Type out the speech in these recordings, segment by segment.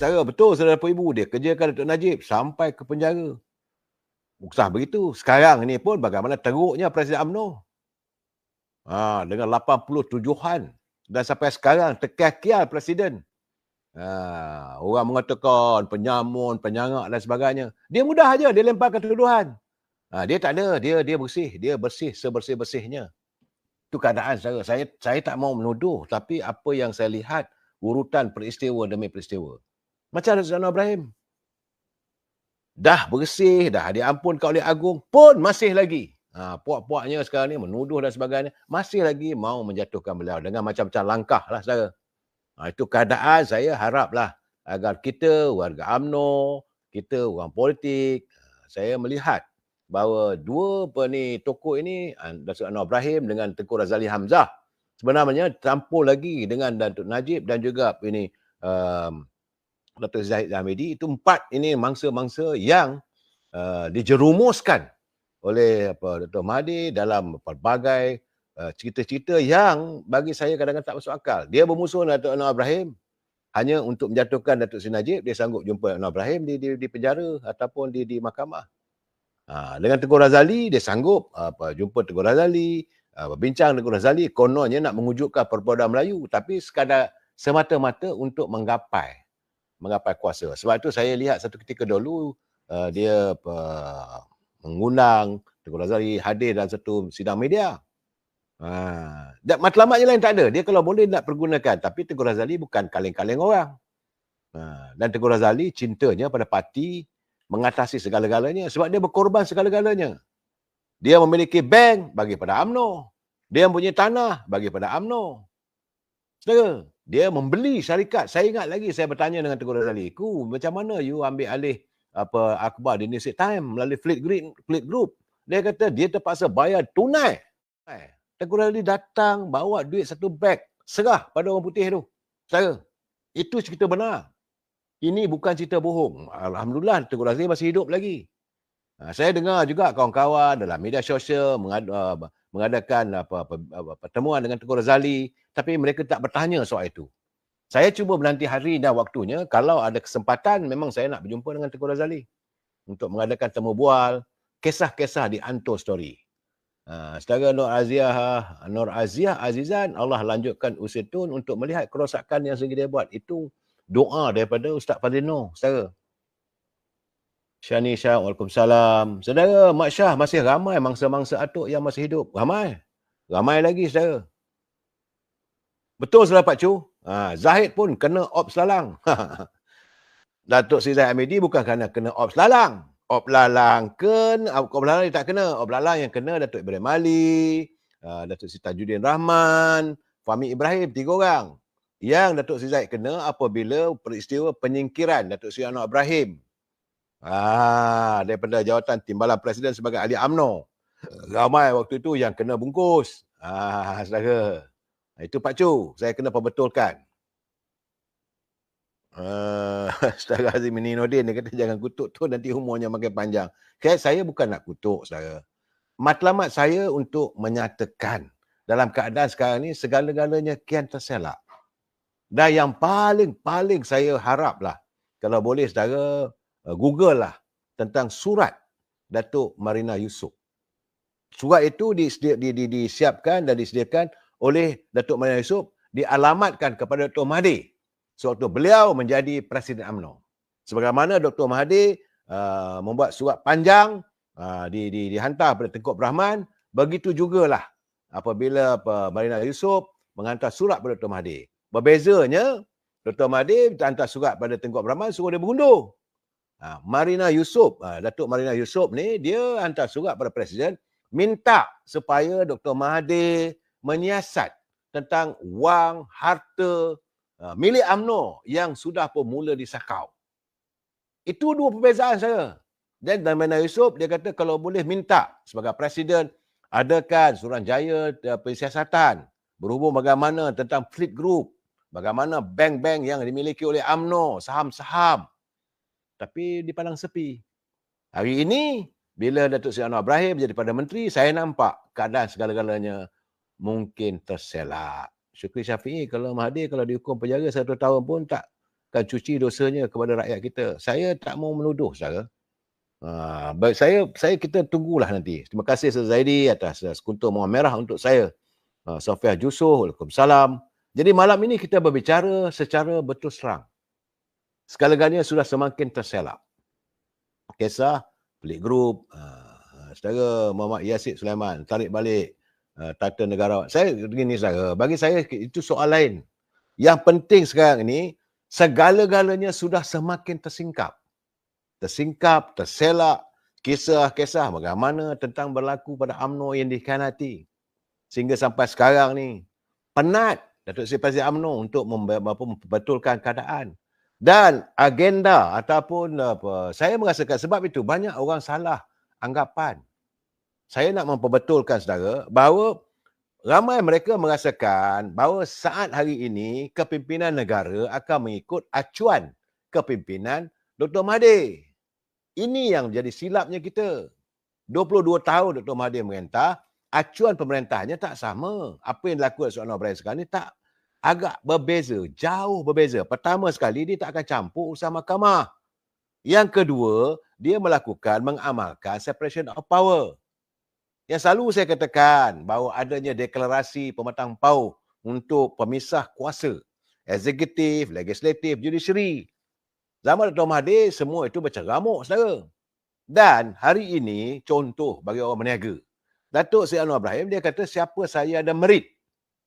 saudara, betul saudara Ibu, dia kerjakan Datuk Najib sampai ke penjara. Bukan begitu. Sekarang ni pun bagaimana teruknya Presiden UMNO. Dengan 87-an. Dan sampai sekarang terkial-kial Presiden. Orang mengatakan penyamun, penyangak dan sebagainya. Dia mudah aja, dia lemparkan tuduhan. Dia tak ada, dia bersih. Dia bersih sebersih-bersihnya. Itu keadaan saya tak mau menuduh. Tapi apa yang saya lihat, urutan peristiwa demi peristiwa. Macam Datuk Anwar Ibrahim. Dah bersih, dah diampunkan oleh Agung, pun masih lagi. Puak-puaknya sekarang ni menuduh dan sebagainya, masih lagi mau menjatuhkan beliau dengan macam-macam langkah lah saudara. Itu keadaan saya haraplah agar kita, warga UMNO, kita orang politik, saya melihat bahawa dua tokoh ini, Datuk Anwar Ibrahim dengan Tengku Razali Hamzah, sebenarnya campur lagi dengan Datuk Najib dan juga Dr. Zahid Hamidi. Itu empat ini mangsa-mangsa yang dijerumuskan oleh Dr. Mahathir dalam pelbagai cerita-cerita yang bagi saya kadang-kadang tak masuk akal. Dia bermusuh dengan Datuk Anwar Ibrahim hanya untuk menjatuhkan Datuk Seri Najib. Dia sanggup jumpa Anwar Ibrahim di penjara ataupun di mahkamah. Dengan Tengku Razali, dia sanggup jumpa Tengku Razali, berbincang dengan Tengku Razali, kononnya nak mewujudkan perbuatan Melayu, tapi sekadar semata-mata untuk menggapai kuasa. Sebab itu saya lihat satu ketika dulu dia mengundang Tengku Razali hadir dalam satu sidang media. Dan matlamatnya lain tak ada. Dia kalau boleh nak pergunakan, tapi Tengku Razali bukan kaleng-kaleng orang. Dan Tengku Razali cintanya pada parti, mengatasi segala-galanya sebab dia berkorban segala-galanya. Dia memiliki bank bagi pada UMNO. Dia mempunyai tanah bagi pada UMNO. Saudara, dia membeli syarikat. Saya ingat lagi saya bertanya dengan Tengku Razali, macam mana you ambil alih akhbar di New York Times melalui Fleet Group? Dia kata dia terpaksa bayar tunai. Tengku Razali datang bawa duit satu beg, serah pada orang putih tu. Saudara, itu cerita benar. Ini bukan cerita bohong. Alhamdulillah Tengku Razali masih hidup lagi. Saya dengar juga kawan-kawan dalam media sosial mengadakan pertemuan dengan Tengku Razali, tapi mereka tak bertanya soal itu. Saya cuba menanti hari dan waktunya, kalau ada kesempatan memang saya nak berjumpa dengan Tengku Razali untuk mengadakan temu bual, kisah-kisah di Anto Story. Saudara Nur Aziah Azizan, Allah lanjutkan usia Tun untuk melihat kerosakan yang sendiri dia buat. Itu doa daripada Ustaz Fadlino, saudara. Syani Syah, Waalaikumsalam. Saudara, Mak Syah masih ramai mangsa-mangsa atuk yang masih hidup. Ramai. Ramai lagi, saudara. Betul, saudara Pak Chu. Zahid pun kena ops lalang. Datuk Seri Zahid Hamidi bukan kerana kena ops lalang. Ops lalang dia tak kena. Ops lalang yang kena Datuk Ibrahim Ali, Datuk Seri Tajuddin Rahman, Fahmi Ibrahim, 3 orang. Yang Datuk Seri Zahid kena apabila peristiwa penyingkiran Datuk Seri Anwar Ibrahim daripada jawatan Timbalan Presiden sebagai ahli UMNO. Ramai waktu itu yang kena bungkus. Saudara. Itu Pak Chu, saya kena perbetulkan. Saudara Azimini Nordin, dia kata jangan kutuk tu nanti umurnya makin panjang. Saya bukan nak kutuk, saudara. Matlamat saya untuk menyatakan dalam keadaan sekarang ni segala-galanya kian terselak. Dan yang paling saya haraplah, kalau boleh saudara Google lah tentang surat Datuk Marina Yusof. Surat itu disiapkan dan disediakan oleh Datuk Marina Yusof, dialamatkan kepada Dr. Mahathir sewaktu beliau menjadi Presiden UMNO. Sebagaimana Dr. Mahathir membuat surat panjang dihantar kepada Tengku Abdul Rahman, begitu jugalah apabila Marina Yusof menghantar surat kepada Dr. Mahathir. Berbezanya, Dr. Mahathir hantar surat pada Tengku Abdul Rahman suruh dia berundur. Marina Yusof, Datuk Marina Yusof ni, dia hantar surat pada Presiden minta supaya Dr. Mahathir menyiasat tentang wang, harta milik UMNO yang sudah pun mula disakau. Itu dua perbezaan saya. Dan Marina Yusof, dia kata kalau boleh minta sebagai Presiden adakan Suruhanjaya pensiasatan berhubung bagaimana tentang Fleet Group, bagaimana bank-bank yang dimiliki oleh UMNO, saham-saham. Tapi dipandang sepi. Hari ini, bila Datuk Seri Anwar Ibrahim menjadi Perdana Menteri, saya nampak keadaan segala-galanya mungkin terselak. Syukri Syafiee, kalau Mahathir kalau dihukum penjara 1 tahun pun tak akan cuci dosanya kepada rakyat kita. Saya tak mau menuduh, saudara. Baik, saya kita tunggulah nanti. Terima kasih Ustaz Zaidi atas sekuntum mawar merah untuk saya. Sofiah Jusuh, Waalaikumsalam. Jadi malam ini kita berbicara secara berterus terang. Segala-galanya sudah semakin terselap. Kisah, pelik grup, saudara Muhammad Yasir Sulaiman, tarik balik tata negara. Saya begini saudara, bagi saya itu soal lain. Yang penting sekarang ini, segala-galanya sudah semakin tersingkap. Tersingkap, terselak, kisah-kisah bagaimana tentang berlaku pada UMNO yang dikhianati. Sehingga sampai sekarang ni, penat Datuk Seri Fazil UMNO untuk membetulkan keadaan. Dan agenda ataupun saya merasakan sebab itu banyak orang salah anggapan. Saya nak memperbetulkan saudara bahawa ramai mereka merasakan bahawa saat hari ini kepimpinan negara akan mengikut acuan kepimpinan Dr. Mahathir. Ini yang menjadi silapnya kita. 22 tahun Dr. Mahathir merintah, acuan pemerintahnya tak sama. Apa yang dilakukan Soekarno Ibrahim sekarang ni tak agak berbeza, jauh berbeza. Pertama sekali, dia tak akan campur urusan mahkamah. Yang kedua, dia mengamalkan separation of power. Yang selalu saya katakan bahawa adanya deklarasi pematang pauh untuk pemisah kuasa. Eksekutif, legislatif, judiciary. Zaman Dr. Mahathir, semua itu berceramuk, saudara. Dan hari ini, contoh bagi orang berniaga. Datuk Seri Anwar Ibrahim, dia kata siapa saya ada merit.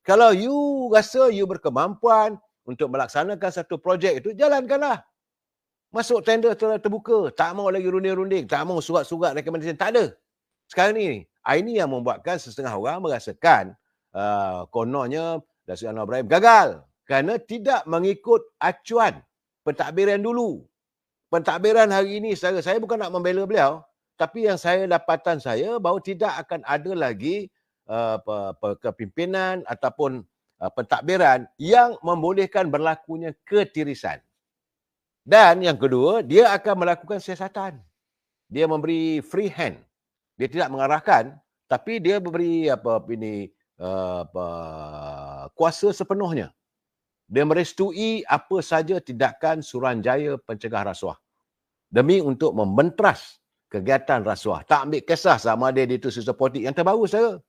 Kalau you rasa you berkemampuan untuk melaksanakan satu projek itu, jalankanlah. Masuk tender terbuka. Tak mau lagi runding-runding. Tak mau surat-surat rekomendasi. Tak ada. Sekarang ni, ini yang membuatkan setengah orang merasakan kononnya Datuk Seri Anwar Ibrahim gagal. Kerana tidak mengikut acuan pentadbiran dulu. Pentadbiran hari ini, saya bukan nak membela beliau, tapi yang dapatan saya bahawa tidak akan ada lagi kepimpinan ataupun pentadbiran yang membolehkan berlakunya ketirisan. Dan yang kedua, dia akan melakukan siasatan. Dia memberi free hand. Dia tidak mengarahkan, tapi dia memberi kuasa sepenuhnya. Dia merestui apa saja tindakan Suruhanjaya Pencegah Rasuah demi untuk membentras kegiatan rasuah. Tak ambil kisah sama ada itu sisa politik yang terbaru, saudara.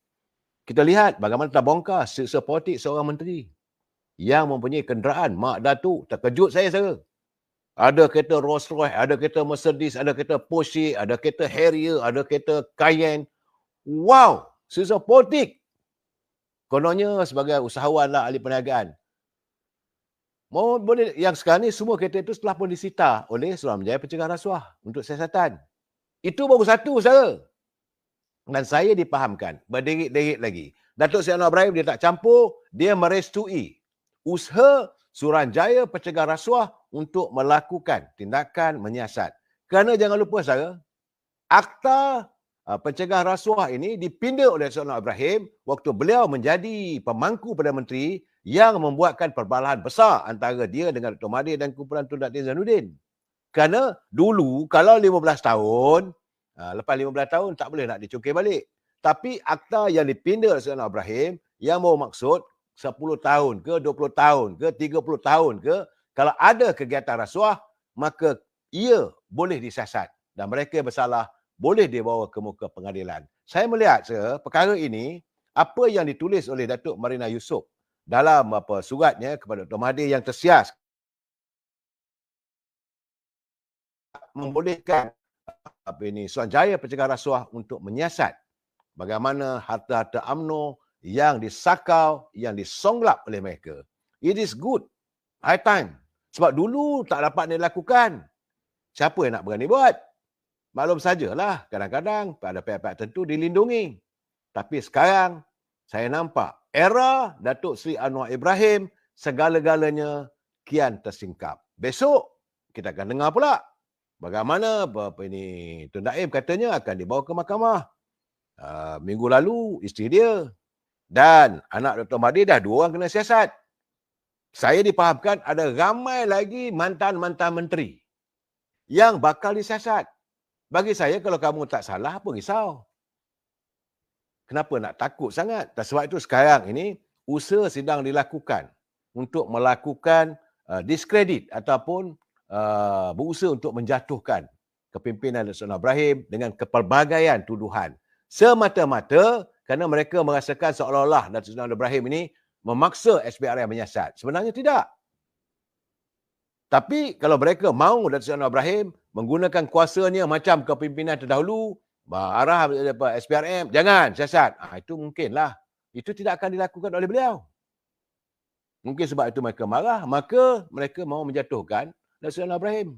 Kita lihat bagaimana terbongkar sisa politik seorang menteri yang mempunyai kenderaan Mak Datuk. Terkejut saya, saudara. Ada kereta Rolls Royce, ada kereta Mercedes, ada kereta Porsche, ada kereta Harrier, ada kereta Cayenne. Wow, sisa politik. Kononnya sebagai usahawan lah, ahli perniagaan. Boleh, yang sekarang ni semua kereta itu telah pun disita oleh Suruhanjaya Pencegah Rasuah untuk siasatan. Itu baru satu, saudara. Dan saya dipahamkan, berderit-derit lagi. Datuk Seri Anwar Ibrahim dia tak campur, dia merestui usaha Suruhanjaya Pencegah Rasuah untuk melakukan tindakan menyiasat. Kerana jangan lupa, saudara, akta pencegah rasuah ini dipinda oleh Seri Anwar Ibrahim waktu beliau menjadi pemangku Perdana Menteri yang membuatkan perbalahan besar antara dia dengan Dr. Mahathir dan kumpulan Tun Dr. Zainuddin. Kerana dulu kalau 15 tahun, lepas 15 tahun tak boleh nak dicungkir balik. Tapi akta yang dipinda oleh Seri Anwar Ibrahim yang bermaksud 10 tahun ke, 20 tahun ke, 30 tahun ke, kalau ada kegiatan rasuah, maka ia boleh disiasat. Dan mereka yang bersalah boleh dibawa ke muka pengadilan. Saya melihat perkara ini, apa yang ditulis oleh Datuk Marina Yusof dalam suratnya kepada Dr. Mahathir yang tersias membolehkan Suruhanjaya Pencegah Rasuah untuk menyiasat bagaimana harta-harta UMNO yang disakau, yang disonglap oleh mereka. It is good. High time. Sebab dulu tak dapat dilakukan. Siapa yang nak berani buat? Maklum sajalah, kadang-kadang pada pihak-pihak tertentu dilindungi. Tapi sekarang, saya nampak era Datuk Seri Anwar Ibrahim, segala-galanya kian tersingkap. Besok, kita akan dengar pula bagaimana Tun Daim katanya akan dibawa ke mahkamah. Minggu lalu, isteri dia dan anak Dr. Mahathir dah 2 orang kena siasat. Saya dipahamkan ada ramai lagi mantan-mantan menteri yang bakal disiasat. Bagi saya, kalau kamu tak salah, apa risau? Kenapa nak takut sangat? Dan sebab itu sekarang ini, usaha sedang dilakukan untuk melakukan diskredit ataupun berusaha untuk menjatuhkan kepimpinan Datuk Seri Anwar Ibrahim dengan kepelbagaian tuduhan. Semata-mata kerana mereka merasakan seolah-olah Datuk Seri Anwar Ibrahim ini memaksa SPRM menyiasat. Sebenarnya tidak. Tapi kalau mereka mahu Datuk Seri Anwar Ibrahim menggunakan kuasanya macam kepimpinan terdahulu, arah SPRM, jangan siasat. Itu mungkinlah. Itu tidak akan dilakukan oleh beliau. Mungkin sebab itu mereka marah, maka mereka mahu menjatuhkan Datuk Seri Anwar Ibrahim.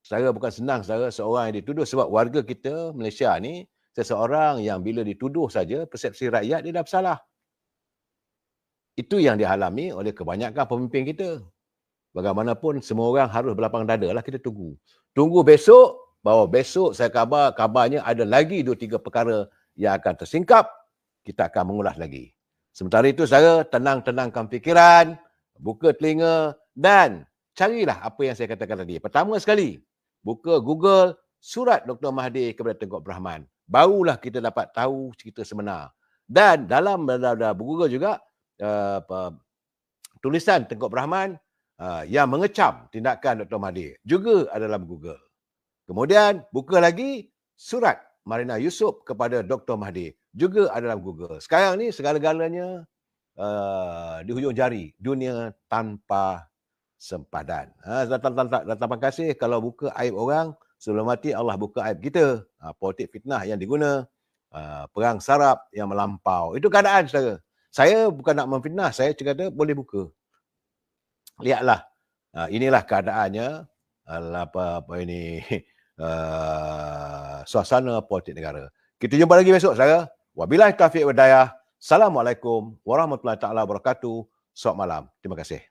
Secara bukan senang seorang yang dituduh, sebab warga kita Malaysia ni seseorang yang bila dituduh saja persepsi rakyat dia dah bersalah. Itu yang dialami oleh kebanyakan pemimpin kita. Bagaimanapun semua orang harus berlapang dada lah, kita tunggu. Tunggu besok, bahawa besok saya kabarnya ada lagi 2-3 perkara yang akan tersingkap, kita akan mengulas lagi. Sementara itu saya tenangkan fikiran, buka telinga dan carilah apa yang saya katakan tadi. Pertama sekali, buka Google surat Dr. Mahathir kepada Tengku Abdul Rahman. Barulah kita dapat tahu cerita sebenar. Dan dalam Google juga tulisan Tengku Abdul Rahman yang mengecam tindakan Dr. Mahathir juga ada dalam Google. Kemudian buka lagi surat Marina Yusof kepada Dr. Mahathir juga ada dalam Google. Sekarang ni segala-galanya di hujung jari, dunia tanpa sempadan. Terima kasih kalau buka aib orang, sebelum mati Allah buka aib kita. Politik fitnah yang diguna, perang sarap yang melampau. Itu keadaan saudara. Saya bukan nak memfitnah, saya cakap boleh buka. Lihatlah, inilah keadaannya, suasana politik negara. Kita jumpa lagi besok saudara. Wabillahi taufiq wal hidayah. Assalamualaikum warahmatullahi taala wabarakatuh. Selamat malam. Terima kasih.